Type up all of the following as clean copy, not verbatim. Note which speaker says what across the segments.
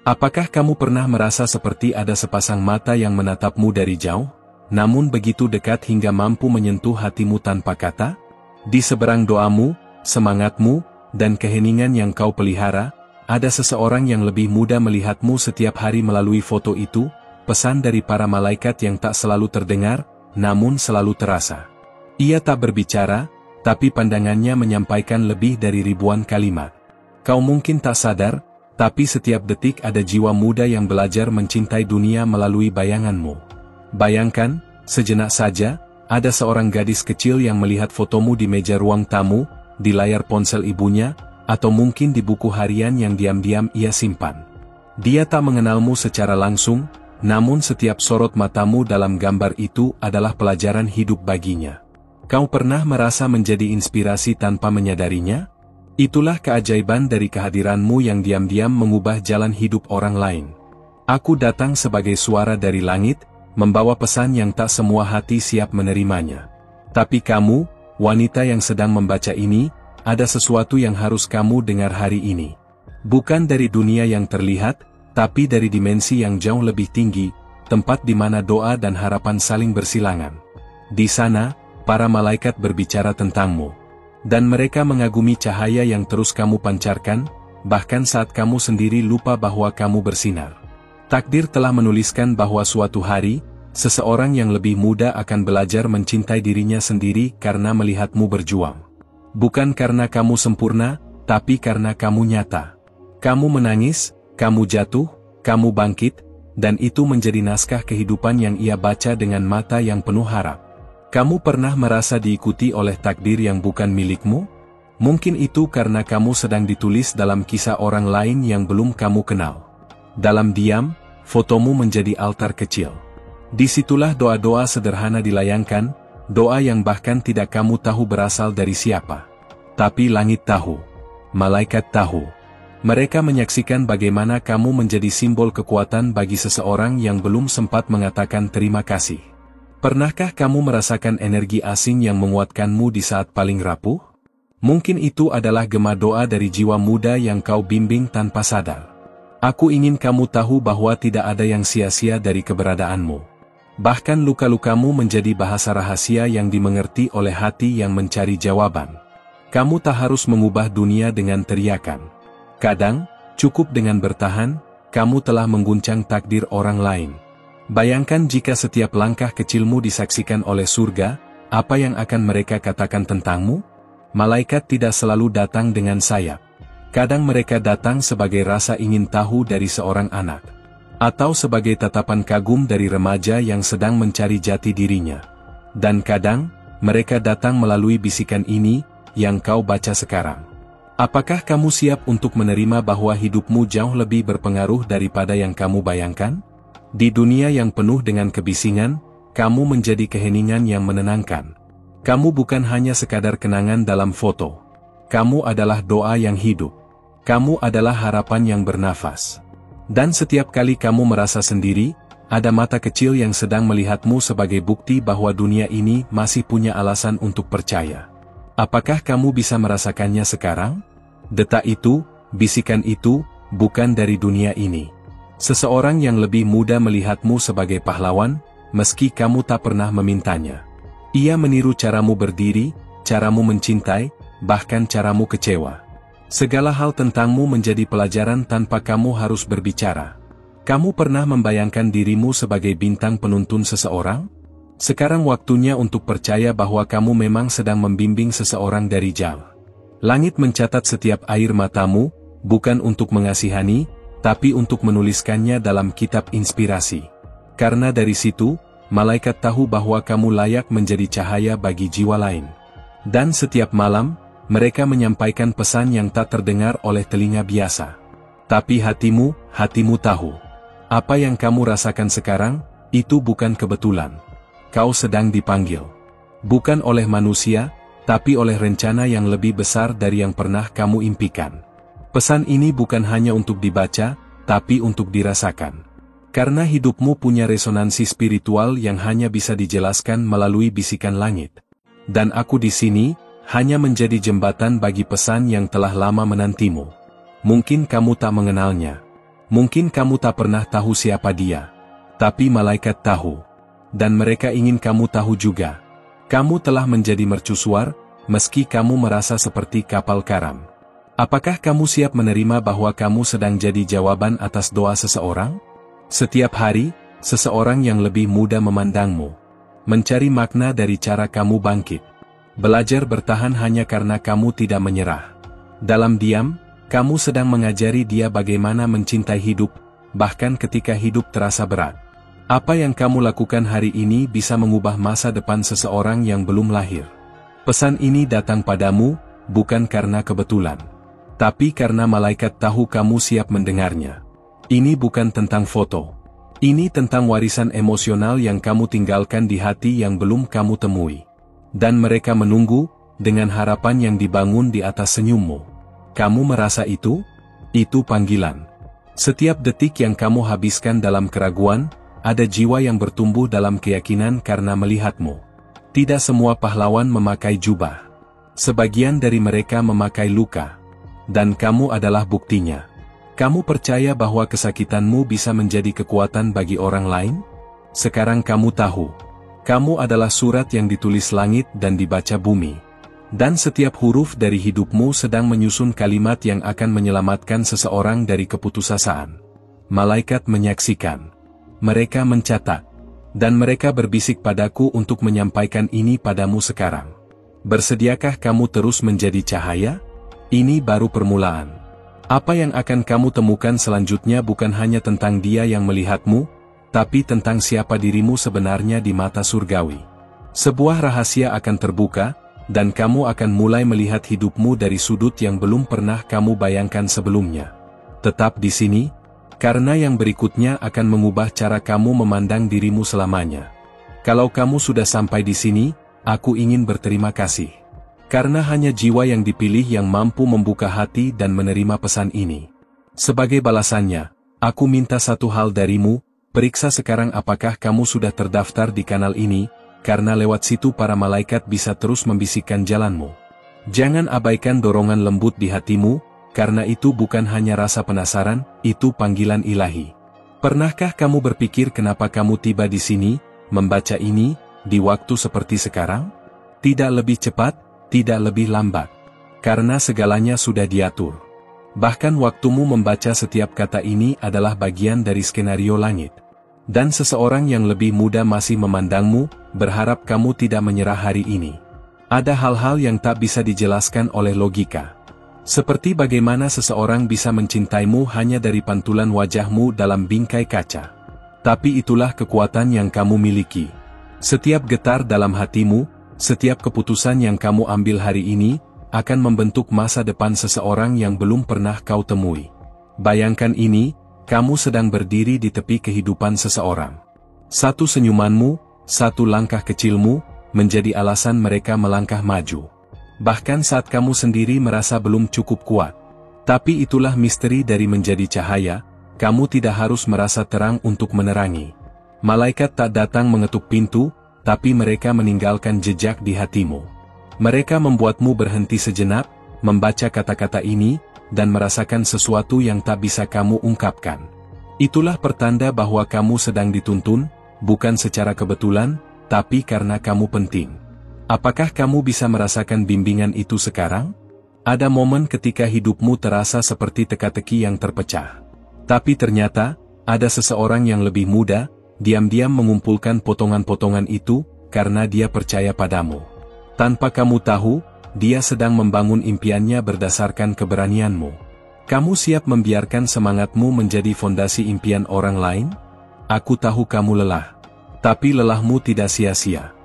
Speaker 1: Apakah kamu pernah merasa seperti ada sepasang mata yang menatapmu dari jauh, namun begitu dekat hingga mampu menyentuh hatimu tanpa kata? Di seberang doamu, semangatmu, dan keheningan yang kau pelihara, ada seseorang yang lebih muda melihatmu setiap hari melalui foto itu, pesan dari para malaikat yang tak selalu terdengar, namun selalu terasa. Ia tak berbicara, tapi pandangannya menyampaikan lebih dari ribuan kalimat. Kau mungkin tak sadar, tapi setiap detik ada jiwa muda yang belajar mencintai dunia melalui bayanganmu. Bayangkan, sejenak saja, ada seorang gadis kecil yang melihat fotomu di meja ruang tamu, di layar ponsel ibunya, atau mungkin di buku harian yang diam-diam ia simpan. Dia tak mengenalmu secara langsung, namun setiap sorot matamu dalam gambar itu adalah pelajaran hidup baginya. Kau pernah merasa menjadi inspirasi tanpa menyadarinya? Itulah keajaiban dari kehadiranmu yang diam-diam mengubah jalan hidup orang lain. Aku datang sebagai suara dari langit, membawa pesan yang tak semua hati siap menerimanya. Tapi kamu, wanita yang sedang membaca ini, ada sesuatu yang harus kamu dengar hari ini. Bukan dari dunia yang terlihat, tapi dari dimensi yang jauh lebih tinggi, tempat di mana doa dan harapan saling bersilangan. Di sana, para malaikat berbicara tentangmu. Dan mereka mengagumi cahaya yang terus kamu pancarkan, bahkan saat kamu sendiri lupa bahwa kamu bersinar. Takdir telah menuliskan bahwa suatu hari, seseorang yang lebih muda akan belajar mencintai dirinya sendiri karena melihatmu berjuang. Bukan karena kamu sempurna, tapi karena kamu nyata. Kamu menangis, kamu jatuh, kamu bangkit, dan itu menjadi naskah kehidupan yang ia baca dengan mata yang penuh harap. Kamu pernah merasa diikuti oleh takdir yang bukan milikmu? Mungkin itu karena kamu sedang ditulis dalam kisah orang lain yang belum kamu kenal. Dalam diam, fotomu menjadi altar kecil. Disitulah doa-doa sederhana dilayangkan, doa yang bahkan tidak kamu tahu berasal dari siapa. Tapi langit tahu. Malaikat tahu. Mereka menyaksikan bagaimana kamu menjadi simbol kekuatan bagi seseorang yang belum sempat mengatakan terima kasih. Pernahkah kamu merasakan energi asing yang menguatkanmu di saat paling rapuh? Mungkin itu adalah gema doa dari jiwa muda yang kau bimbing tanpa sadar. Aku ingin kamu tahu bahwa tidak ada yang sia-sia dari keberadaanmu. Bahkan luka-lukamu menjadi bahasa rahasia yang dimengerti oleh hati yang mencari jawaban. Kamu tak harus mengubah dunia dengan teriakan. Kadang, cukup dengan bertahan, kamu telah mengguncang takdir orang lain. Bayangkan jika setiap langkah kecilmu disaksikan oleh surga, apa yang akan mereka katakan tentangmu? Malaikat tidak selalu datang dengan sayap. Kadang mereka datang sebagai rasa ingin tahu dari seorang anak. Atau sebagai tatapan kagum dari remaja yang sedang mencari jati dirinya. Dan kadang, mereka datang melalui bisikan ini, yang kau baca sekarang. Apakah kamu siap untuk menerima bahwa hidupmu jauh lebih berpengaruh daripada yang kamu bayangkan? Di dunia yang penuh dengan kebisingan, kamu menjadi keheningan yang menenangkan. Kamu bukan hanya sekadar kenangan dalam foto. Kamu adalah doa yang hidup. Kamu adalah harapan yang bernafas. Dan setiap kali kamu merasa sendiri, ada mata kecil yang sedang melihatmu sebagai bukti bahwa dunia ini masih punya alasan untuk percaya. Apakah kamu bisa merasakannya sekarang? Detak itu, bisikan itu, bukan dari dunia ini. Seseorang yang lebih muda melihatmu sebagai pahlawan, meski kamu tak pernah memintanya. Ia meniru caramu berdiri, caramu mencintai, bahkan caramu kecewa. Segala hal tentangmu menjadi pelajaran tanpa kamu harus berbicara. Kamu pernah membayangkan dirimu sebagai bintang penuntun seseorang? Sekarang waktunya untuk percaya bahwa kamu memang sedang membimbing seseorang dari jauh. Langit mencatat setiap air matamu, bukan untuk mengasihani, tapi untuk menuliskannya dalam kitab inspirasi. Karena dari situ, malaikat tahu bahwa kamu layak menjadi cahaya bagi jiwa lain. Dan setiap malam, mereka menyampaikan pesan yang tak terdengar oleh telinga biasa. Tapi hatimu tahu. Apa yang kamu rasakan sekarang, itu bukan kebetulan. Kau sedang dipanggil. Bukan oleh manusia, tapi oleh rencana yang lebih besar dari yang pernah kamu impikan. Pesan ini bukan hanya untuk dibaca, tapi untuk dirasakan. Karena hidupmu punya resonansi spiritual yang hanya bisa dijelaskan melalui bisikan langit. Dan aku di sini, hanya menjadi jembatan bagi pesan yang telah lama menantimu. Mungkin kamu tak mengenalnya. Mungkin kamu tak pernah tahu siapa dia. Tapi malaikat tahu. Dan mereka ingin kamu tahu juga. Kamu telah menjadi mercusuar, meski kamu merasa seperti kapal karam. Apakah kamu siap menerima bahwa kamu sedang jadi jawaban atas doa seseorang? Setiap hari, seseorang yang lebih muda memandangmu. Mencari makna dari cara kamu bangkit. Belajar bertahan hanya karena kamu tidak menyerah. Dalam diam, kamu sedang mengajari dia bagaimana mencintai hidup, bahkan ketika hidup terasa berat. Apa yang kamu lakukan hari ini bisa mengubah masa depan seseorang yang belum lahir. Pesan ini datang padamu, bukan karena kebetulan. Tapi karena malaikat tahu kamu siap mendengarnya. Ini bukan tentang foto. Ini tentang warisan emosional yang kamu tinggalkan di hati yang belum kamu temui. Dan mereka menunggu, dengan harapan yang dibangun di atas senyummu. Kamu merasa itu? Itu panggilan. Setiap detik yang kamu habiskan dalam keraguan, ada jiwa yang bertumbuh dalam keyakinan karena melihatmu. Tidak semua pahlawan memakai jubah. Sebagian dari mereka memakai luka. Dan kamu adalah buktinya. Kamu percaya bahwa kesakitanmu bisa menjadi kekuatan bagi orang lain? Sekarang kamu tahu. Kamu adalah surat yang ditulis langit dan dibaca bumi. Dan setiap huruf dari hidupmu sedang menyusun kalimat yang akan menyelamatkan seseorang dari keputusasaan. Malaikat menyaksikan. Mereka mencatat. Dan mereka berbisik padaku untuk menyampaikan ini padamu sekarang. Bersediakah kamu terus menjadi cahaya? Ini baru permulaan. Apa yang akan kamu temukan selanjutnya bukan hanya tentang dia yang melihatmu, tapi tentang siapa dirimu sebenarnya di mata surgawi. Sebuah rahasia akan terbuka, dan kamu akan mulai melihat hidupmu dari sudut yang belum pernah kamu bayangkan sebelumnya. Tetap di sini, karena yang berikutnya akan mengubah cara kamu memandang dirimu selamanya. Kalau kamu sudah sampai di sini, aku ingin berterima kasih. Karena hanya jiwa yang dipilih yang mampu membuka hati dan menerima pesan ini. Sebagai balasannya, aku minta satu hal darimu, periksa sekarang apakah kamu sudah terdaftar di kanal ini, karena lewat situ para malaikat bisa terus membisikkan jalanmu. Jangan abaikan dorongan lembut di hatimu, karena itu bukan hanya rasa penasaran, itu panggilan ilahi. Pernahkah kamu berpikir kenapa kamu tiba di sini, membaca ini, di waktu seperti sekarang? Tidak lebih cepat, tidak lebih lambat. Karena segalanya sudah diatur. Bahkan waktumu membaca setiap kata ini adalah bagian dari skenario langit. Dan seseorang yang lebih muda masih memandangmu, berharap kamu tidak menyerah hari ini. Ada hal-hal yang tak bisa dijelaskan oleh logika. Seperti bagaimana seseorang bisa mencintaimu hanya dari pantulan wajahmu dalam bingkai kaca. Tapi itulah kekuatan yang kamu miliki. Setiap getar dalam hatimu, setiap keputusan yang kamu ambil hari ini, akan membentuk masa depan seseorang yang belum pernah kau temui. Bayangkan ini, kamu sedang berdiri di tepi kehidupan seseorang. Satu senyumanmu, satu langkah kecilmu, menjadi alasan mereka melangkah maju. Bahkan saat kamu sendiri merasa belum cukup kuat. Tapi itulah misteri dari menjadi cahaya, kamu tidak harus merasa terang untuk menerangi. Malaikat tak datang mengetuk pintu, tapi mereka meninggalkan jejak di hatimu. Mereka membuatmu berhenti sejenak, membaca kata-kata ini, dan merasakan sesuatu yang tak bisa kamu ungkapkan. Itulah pertanda bahwa kamu sedang dituntun, bukan secara kebetulan, tapi karena kamu penting. Apakah kamu bisa merasakan bimbingan itu sekarang? Ada momen ketika hidupmu terasa seperti teka-teki yang terpecah. Tapi ternyata, ada seseorang yang lebih muda, diam-diam mengumpulkan potongan-potongan itu, karena dia percaya padamu. Tanpa kamu tahu, dia sedang membangun impiannya berdasarkan keberanianmu. Kamu siap membiarkan semangatmu menjadi fondasi impian orang lain? Aku tahu kamu lelah. Tapi lelahmu tidak sia-sia.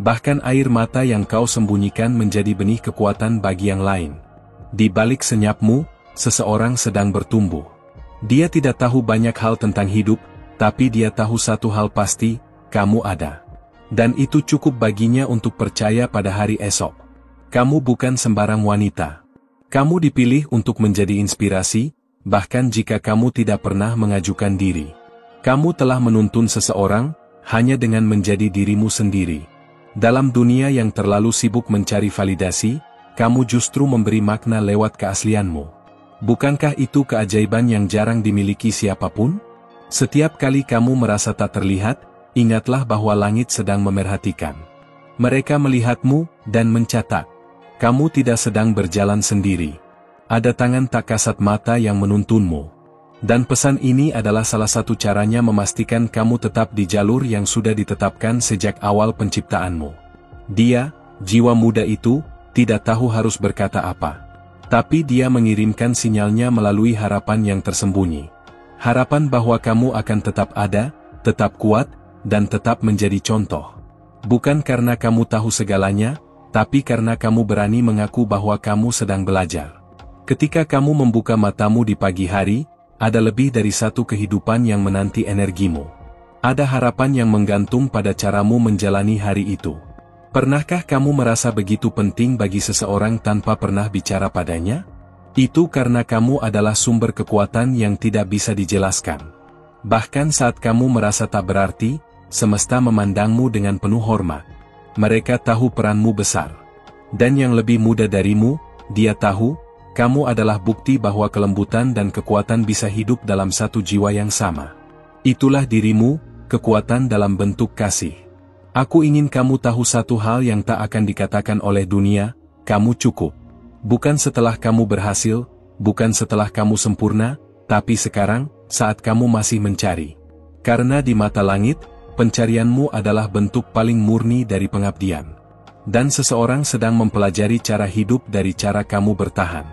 Speaker 1: Bahkan air mata yang kau sembunyikan menjadi benih kekuatan bagi yang lain. Di balik senyapmu, seseorang sedang bertumbuh. Dia tidak tahu banyak hal tentang hidup, tapi dia tahu satu hal pasti, kamu ada. Dan itu cukup baginya untuk percaya pada hari esok. Kamu bukan sembarang wanita. Kamu dipilih untuk menjadi inspirasi, bahkan jika kamu tidak pernah mengajukan diri. Kamu telah menuntun seseorang, hanya dengan menjadi dirimu sendiri. Dalam dunia yang terlalu sibuk mencari validasi, kamu justru memberi makna lewat keaslianmu. Bukankah itu keajaiban yang jarang dimiliki siapapun? Setiap kali kamu merasa tak terlihat, ingatlah bahwa langit sedang memerhatikan. Mereka melihatmu dan mencatat. Kamu tidak sedang berjalan sendiri. Ada tangan tak kasat mata yang menuntunmu. Dan pesan ini adalah salah satu caranya memastikan kamu tetap di jalur yang sudah ditetapkan sejak awal penciptaanmu. Dia, jiwa muda itu, tidak tahu harus berkata apa. Tapi dia mengirimkan sinyalnya melalui harapan yang tersembunyi. Harapan bahwa kamu akan tetap ada, tetap kuat, dan tetap menjadi contoh. Bukan karena kamu tahu segalanya, tapi karena kamu berani mengaku bahwa kamu sedang belajar. Ketika kamu membuka matamu di pagi hari, ada lebih dari satu kehidupan yang menanti energimu. Ada harapan yang menggantung pada caramu menjalani hari itu. Pernahkah kamu merasa begitu penting bagi seseorang tanpa pernah bicara padanya? Itu karena kamu adalah sumber kekuatan yang tidak bisa dijelaskan. Bahkan saat kamu merasa tak berarti, semesta memandangmu dengan penuh hormat. Mereka tahu peranmu besar. Dan yang lebih muda darimu, dia tahu, kamu adalah bukti bahwa kelembutan dan kekuatan bisa hidup dalam satu jiwa yang sama. Itulah dirimu, kekuatan dalam bentuk kasih. Aku ingin kamu tahu satu hal yang tak akan dikatakan oleh dunia, kamu cukup. Bukan setelah kamu berhasil, bukan setelah kamu sempurna, tapi sekarang, saat kamu masih mencari. Karena di mata langit, pencarianmu adalah bentuk paling murni dari pengabdian. Dan seseorang sedang mempelajari cara hidup dari cara kamu bertahan.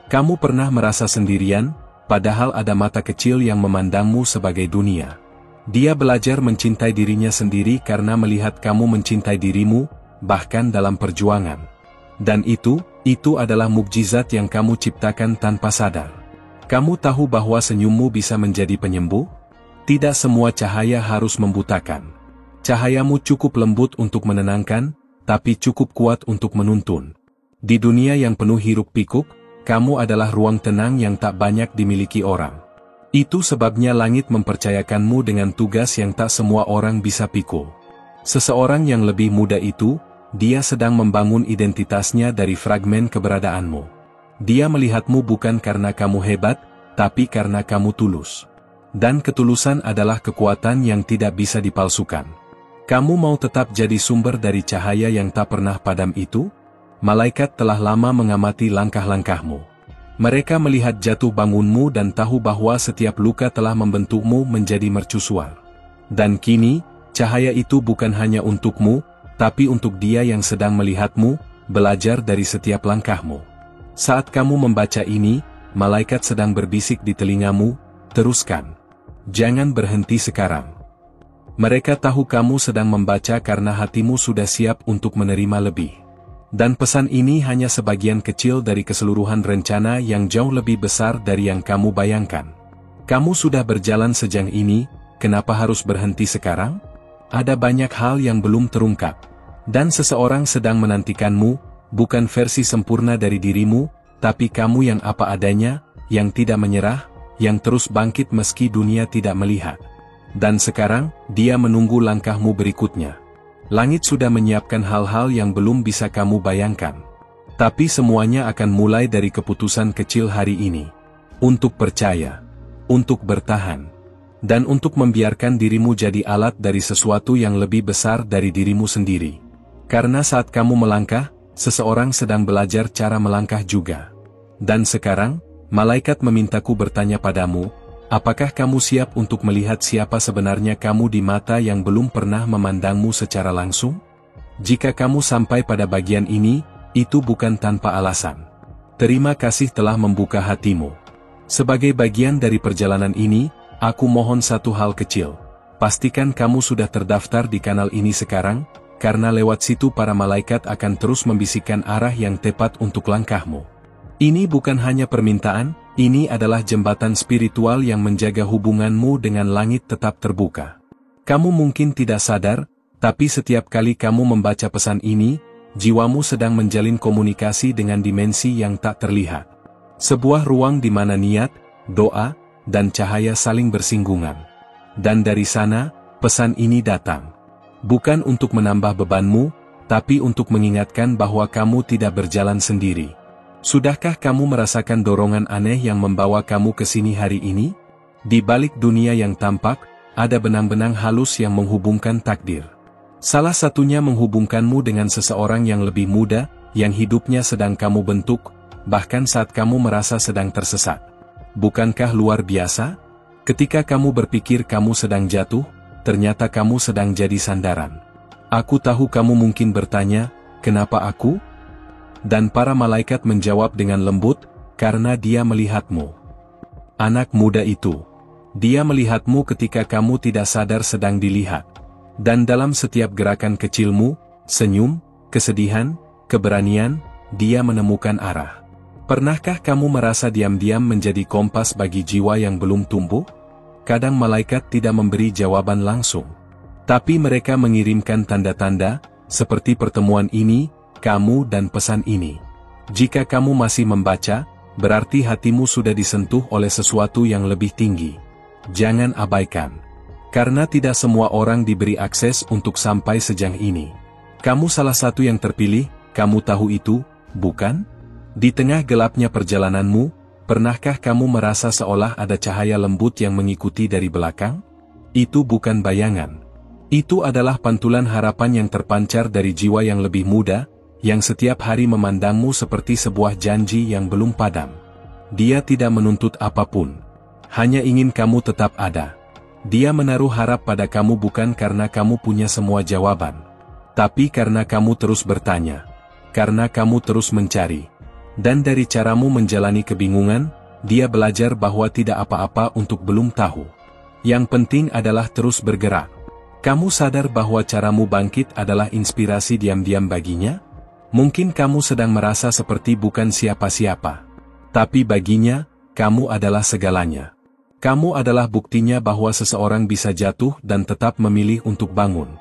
Speaker 1: Kamu pernah merasa sendirian, padahal ada mata kecil yang memandangmu sebagai dunia. Dia belajar mencintai dirinya sendiri karena melihat kamu mencintai dirimu, bahkan dalam perjuangan. Dan itu adalah mukjizat yang kamu ciptakan tanpa sadar. Kamu tahu bahwa senyummu bisa menjadi penyembuh? Tidak semua cahaya harus membutakan. Cahayamu cukup lembut untuk menenangkan, tapi cukup kuat untuk menuntun. Di dunia yang penuh hiruk-pikuk, kamu adalah ruang tenang yang tak banyak dimiliki orang. Itu sebabnya langit mempercayakanmu dengan tugas yang tak semua orang bisa pikul. Seseorang yang lebih muda itu, dia sedang membangun identitasnya dari fragmen keberadaanmu. Dia melihatmu bukan karena kamu hebat, tapi karena kamu tulus. Dan ketulusan adalah kekuatan yang tidak bisa dipalsukan. Kamu mau tetap jadi sumber dari cahaya yang tak pernah padam itu? Malaikat telah lama mengamati langkah-langkahmu. Mereka melihat jatuh bangunmu dan tahu bahwa setiap luka telah membentukmu menjadi mercusuar. Dan kini, cahaya itu bukan hanya untukmu, tapi untuk dia yang sedang melihatmu, belajar dari setiap langkahmu. Saat kamu membaca ini, malaikat sedang berbisik di telingamu, teruskan. Jangan berhenti sekarang. Mereka tahu kamu sedang membaca karena hatimu sudah siap untuk menerima lebih. Dan pesan ini hanya sebagian kecil dari keseluruhan rencana yang jauh lebih besar dari yang kamu bayangkan. Kamu sudah berjalan sejauh ini, kenapa harus berhenti sekarang? Ada banyak hal yang belum terungkap. Dan seseorang sedang menantikanmu, bukan versi sempurna dari dirimu, tapi kamu yang apa adanya, yang tidak menyerah, yang terus bangkit meski dunia tidak melihat. Dan sekarang, dia menunggu langkahmu berikutnya. Langit sudah menyiapkan hal-hal yang belum bisa kamu bayangkan. Tapi semuanya akan mulai dari keputusan kecil hari ini. Untuk percaya. Untuk bertahan. Dan untuk membiarkan dirimu jadi alat dari sesuatu yang lebih besar dari dirimu sendiri. Karena saat kamu melangkah, seseorang sedang belajar cara melangkah juga. Dan sekarang, malaikat memintaku bertanya padamu, apakah kamu siap untuk melihat siapa sebenarnya kamu di mata yang belum pernah memandangmu secara langsung? Jika kamu sampai pada bagian ini, itu bukan tanpa alasan. Terima kasih telah membuka hatimu. Sebagai bagian dari perjalanan ini, aku mohon satu hal kecil. Pastikan kamu sudah terdaftar di kanal ini sekarang, karena lewat situ para malaikat akan terus membisikkan arah yang tepat untuk langkahmu. Ini bukan hanya permintaan, ini adalah jembatan spiritual yang menjaga hubunganmu dengan langit tetap terbuka. Kamu mungkin tidak sadar, tapi setiap kali kamu membaca pesan ini, jiwamu sedang menjalin komunikasi dengan dimensi yang tak terlihat. Sebuah ruang di mana niat, doa, dan cahaya saling bersinggungan. Dan dari sana, pesan ini datang. Bukan untuk menambah bebanmu, tapi untuk mengingatkan bahwa kamu tidak berjalan sendiri. Sudahkah kamu merasakan dorongan aneh yang membawa kamu ke sini hari ini? Di balik dunia yang tampak, ada benang-benang halus yang menghubungkan takdir. Salah satunya menghubungkanmu dengan seseorang yang lebih muda, yang hidupnya sedang kamu bentuk, bahkan saat kamu merasa sedang tersesat. Bukankah luar biasa? Ketika kamu berpikir kamu sedang jatuh, ternyata kamu sedang jadi sandaran. Aku tahu kamu mungkin bertanya, kenapa aku? Dan para malaikat menjawab dengan lembut, karena dia melihatmu. Anak muda itu. Dia melihatmu ketika kamu tidak sadar sedang dilihat. Dan dalam setiap gerakan kecilmu, senyum, kesedihan, keberanian, dia menemukan arah. Pernahkah kamu merasa diam-diam menjadi kompas bagi jiwa yang belum tumbuh? Kadang malaikat tidak memberi jawaban langsung. Tapi mereka mengirimkan tanda-tanda, seperti pertemuan ini, kamu dan pesan ini. Jika kamu masih membaca, berarti hatimu sudah disentuh oleh sesuatu yang lebih tinggi. Jangan abaikan. Karena tidak semua orang diberi akses untuk sampai sejauh ini. Kamu salah satu yang terpilih, kamu tahu itu, bukan? Di tengah gelapnya perjalananmu, pernahkah kamu merasa seolah ada cahaya lembut yang mengikuti dari belakang? Itu bukan bayangan. Itu adalah pantulan harapan yang terpancar dari jiwa yang lebih muda, yang setiap hari memandangmu seperti sebuah janji yang belum padam. Dia tidak menuntut apapun. Hanya ingin kamu tetap ada. Dia menaruh harap pada kamu bukan karena kamu punya semua jawaban. Tapi karena kamu terus bertanya. Karena kamu terus mencari. Dan dari caramu menjalani kebingungan, dia belajar bahwa tidak apa-apa untuk belum tahu. Yang penting adalah terus bergerak. Kamu sadar bahwa caramu bangkit adalah inspirasi diam-diam baginya? Mungkin kamu sedang merasa seperti bukan siapa-siapa. Tapi baginya, kamu adalah segalanya. Kamu adalah buktinya bahwa seseorang bisa jatuh dan tetap memilih untuk bangun.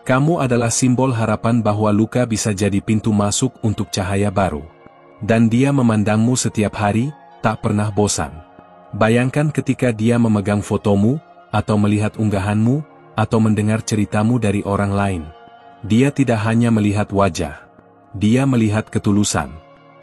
Speaker 1: Kamu adalah simbol harapan bahwa luka bisa jadi pintu masuk untuk cahaya baru. Dan dia memandangmu setiap hari, tak pernah bosan. Bayangkan ketika dia memegang fotomu, atau melihat unggahanmu, atau mendengar ceritamu dari orang lain. Dia tidak hanya melihat wajah. Dia melihat ketulusan.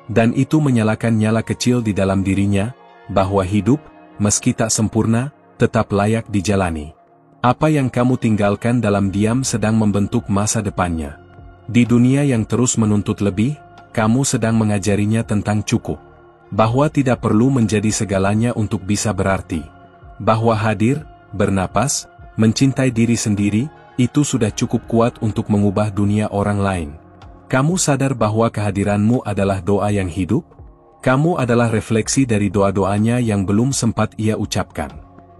Speaker 1: Dan itu menyalakan nyala kecil di dalam dirinya, bahwa hidup, meski tak sempurna, tetap layak dijalani. Apa yang kamu tinggalkan dalam diam sedang membentuk masa depannya. Di dunia yang terus menuntut lebih, kamu sedang mengajarinya tentang cukup. Bahwa tidak perlu menjadi segalanya untuk bisa berarti. Bahwa hadir, bernapas, mencintai diri sendiri, itu sudah cukup kuat untuk mengubah dunia orang lain. Kamu sadar bahwa kehadiranmu adalah doa yang hidup? Kamu adalah refleksi dari doa-doanya yang belum sempat ia ucapkan.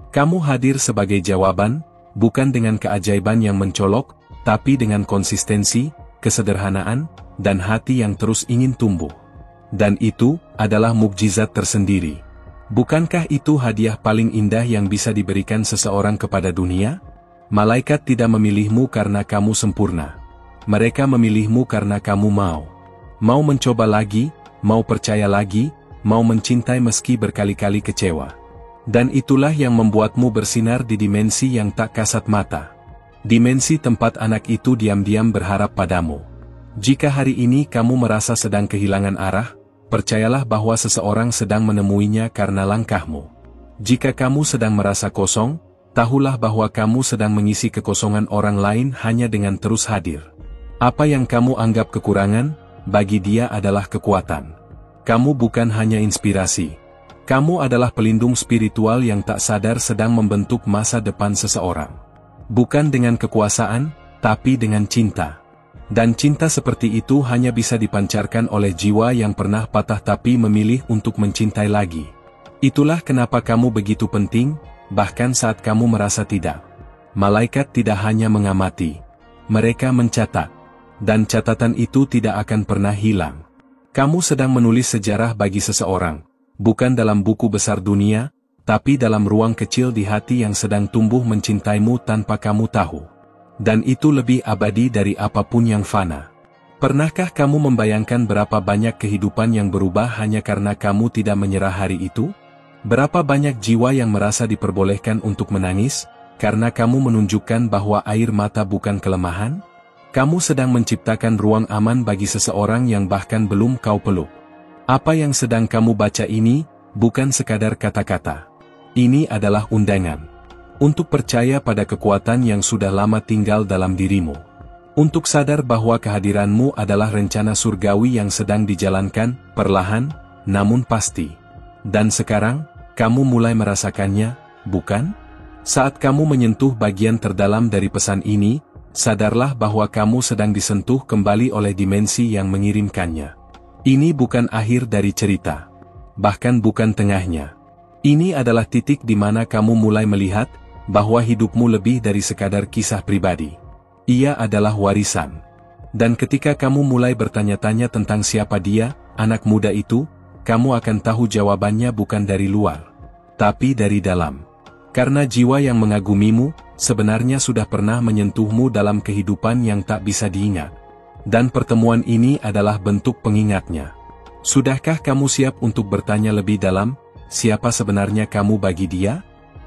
Speaker 1: Kamu hadir sebagai jawaban, bukan dengan keajaiban yang mencolok, tapi dengan konsistensi, kesederhanaan, dan hati yang terus ingin tumbuh. Dan itu adalah mukjizat tersendiri. Bukankah itu hadiah paling indah yang bisa diberikan seseorang kepada dunia? Malaikat tidak memilihmu karena kamu sempurna. Mereka memilihmu karena kamu mau. Mau mencoba lagi, mau percaya lagi, mau mencintai meski berkali-kali kecewa. Dan itulah yang membuatmu bersinar di dimensi yang tak kasat mata. Dimensi tempat anak itu diam-diam berharap padamu. Jika hari ini kamu merasa sedang kehilangan arah, percayalah bahwa seseorang sedang menemuinya karena langkahmu. Jika kamu sedang merasa kosong, tahulah bahwa kamu sedang mengisi kekosongan orang lain hanya dengan terus hadir. Apa yang kamu anggap kekurangan, bagi dia adalah kekuatan. Kamu bukan hanya inspirasi. Kamu adalah pelindung spiritual yang tak sadar sedang membentuk masa depan seseorang. Bukan dengan kekuasaan, tapi dengan cinta. Dan cinta seperti itu hanya bisa dipancarkan oleh jiwa yang pernah patah tapi memilih untuk mencintai lagi. Itulah kenapa kamu begitu penting, bahkan saat kamu merasa tidak. Malaikat tidak hanya mengamati. Mereka mencatat. Dan catatan itu tidak akan pernah hilang. Kamu sedang menulis sejarah bagi seseorang, bukan dalam buku besar dunia, tapi dalam ruang kecil di hati yang sedang tumbuh mencintaimu tanpa kamu tahu. Dan itu lebih abadi dari apapun yang fana. Pernahkah kamu membayangkan berapa banyak kehidupan yang berubah hanya karena kamu tidak menyerah hari itu? Berapa banyak jiwa yang merasa diperbolehkan untuk menangis, karena kamu menunjukkan bahwa air mata bukan kelemahan? Kamu sedang menciptakan ruang aman bagi seseorang yang bahkan belum kau peluk. Apa yang sedang kamu baca ini, bukan sekadar kata-kata. Ini adalah undangan. Untuk percaya pada kekuatan yang sudah lama tinggal dalam dirimu. Untuk sadar bahwa kehadiranmu adalah rencana surgawi yang sedang dijalankan, perlahan, namun pasti. Dan sekarang, kamu mulai merasakannya, bukan? Saat kamu menyentuh bagian terdalam dari pesan ini, sadarlah bahwa kamu sedang disentuh kembali oleh dimensi yang mengirimkannya. Ini bukan akhir dari cerita. Bahkan bukan tengahnya. Ini adalah titik di mana kamu mulai melihat bahwa hidupmu lebih dari sekadar kisah pribadi. Ia adalah warisan. Dan ketika kamu mulai bertanya-tanya tentang siapa dia, anak muda itu, kamu akan tahu jawabannya bukan dari luar, tapi dari dalam. Karena jiwa yang mengagumimu, sebenarnya sudah pernah menyentuhmu dalam kehidupan yang tak bisa diingat. Dan pertemuan ini adalah bentuk pengingatnya. Sudahkah kamu siap untuk bertanya lebih dalam, siapa sebenarnya kamu bagi dia?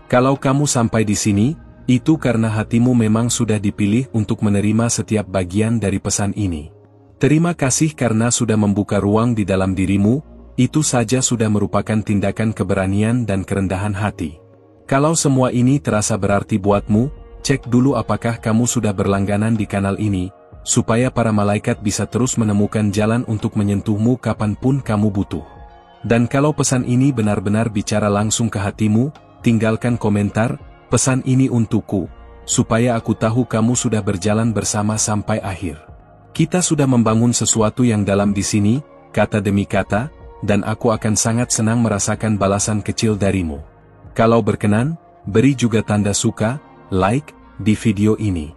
Speaker 1: Kalau kamu sampai di sini, itu karena hatimu memang sudah dipilih untuk menerima setiap bagian dari pesan ini. Terima kasih karena sudah membuka ruang di dalam dirimu, itu saja sudah merupakan tindakan keberanian dan kerendahan hati. Kalau semua ini terasa berarti buatmu, cek dulu apakah kamu sudah berlangganan di kanal ini, supaya para malaikat bisa terus menemukan jalan untuk menyentuhmu kapanpun kamu butuh. Dan kalau pesan ini benar-benar bicara langsung ke hatimu, tinggalkan komentar, pesan ini untukku, supaya aku tahu kamu sudah berjalan bersama sampai akhir. Kita sudah membangun sesuatu yang dalam di sini, kata demi kata, dan aku akan sangat senang merasakan balasan kecil darimu. Kalau berkenan, beri juga tanda suka, like, di video ini.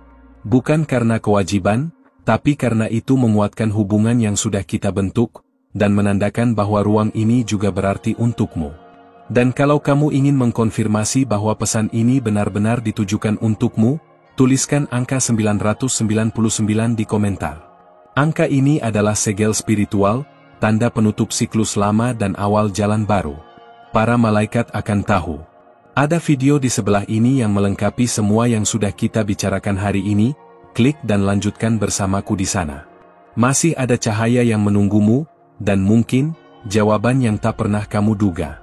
Speaker 1: Bukan karena kewajiban, tapi karena itu menguatkan hubungan yang sudah kita bentuk, dan menandakan bahwa ruang ini juga berarti untukmu. Dan kalau kamu ingin mengkonfirmasi bahwa pesan ini benar-benar ditujukan untukmu, tuliskan angka 999 di komentar. Angka ini adalah segel spiritual, tanda penutup siklus lama dan awal jalan baru. Para malaikat akan tahu. Ada video di sebelah ini yang melengkapi semua yang sudah kita bicarakan hari ini, klik dan lanjutkan bersamaku di sana. Masih ada cahaya yang menunggumu, dan mungkin, jawaban yang tak pernah kamu duga.